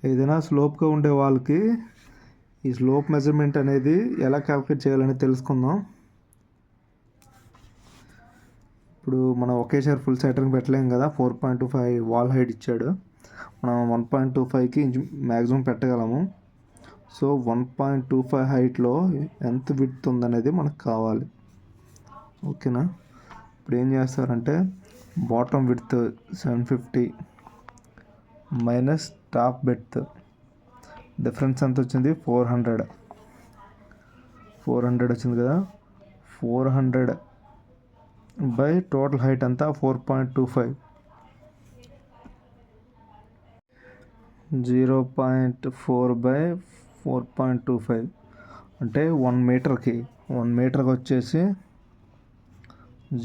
ఏదైనా స్లోప్గా ఉండే వాళ్ళకి ఈ స్లోప్ మెజర్మెంట్ అనేది ఎలా క్యాలిక్యులేట్ చేయాలని తెలుసుకుందాం. ఇప్పుడు మనం ఒకేసారి ఫుల్ సెటరింగ్ పెట్టలేం కదా. 4.25 వాల్ హైట్ ఇచ్చాడు, మనం 1.25కి మ్యాక్సిమం పెట్టగలము. సో 1.25 హైట్లో ఎంత విడ్త్ ఉందనేది మనకు కావాలి. ఓకేనా. ఇప్పుడు ఏం చేస్తారంటే bottom width 750 minus top width difference ఎంత వచ్చింది, 400 వచ్చింది కదా. 400 బై టోటల్ హైట్ అంతా 4.25, 0.4 బై 4.25 అంటే 1 మీటర్కి వచ్చేసి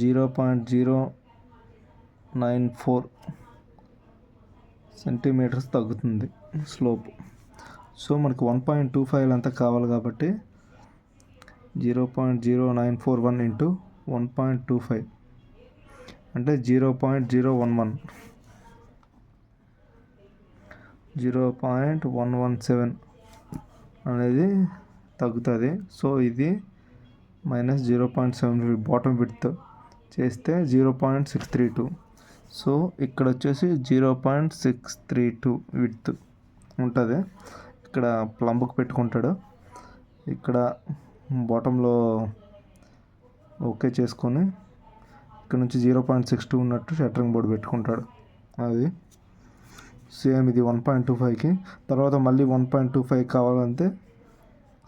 0.094 సెంటీమీటర్స్ తగ్గుతుంది స్లోప్. సో మనకి 1.25 అంతా కావాలి కాబట్టి 0.0941 ఇంటూ 1.25 అంటే 0.117 అనేది తగ్గుతుంది. సో ఇది మైనస్ 0.7 బాటమ్ విడ్త్ చేస్తే 0.632. సో ఇక్కడ వచ్చేసి 0.632 విడ్త్ ఉంటుంది. ఇక్కడ ప్లంబ్కి పెట్టుకుంటాడు, ఇక్కడ బాటంలో ఓకే చేసుకొని ఇక్కడ నుంచి 0.62 ఉన్నట్టు షట్టరింగ్ బోర్డు పెట్టుకుంటాడు. అది సేమ్ ఇది 1.25కి. తర్వాత మళ్ళీ 1.25 కావాలంటే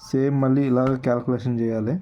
సేమ్ మళ్ళీ ఇలాగ క్యాల్కులేషన్ చేయాలి.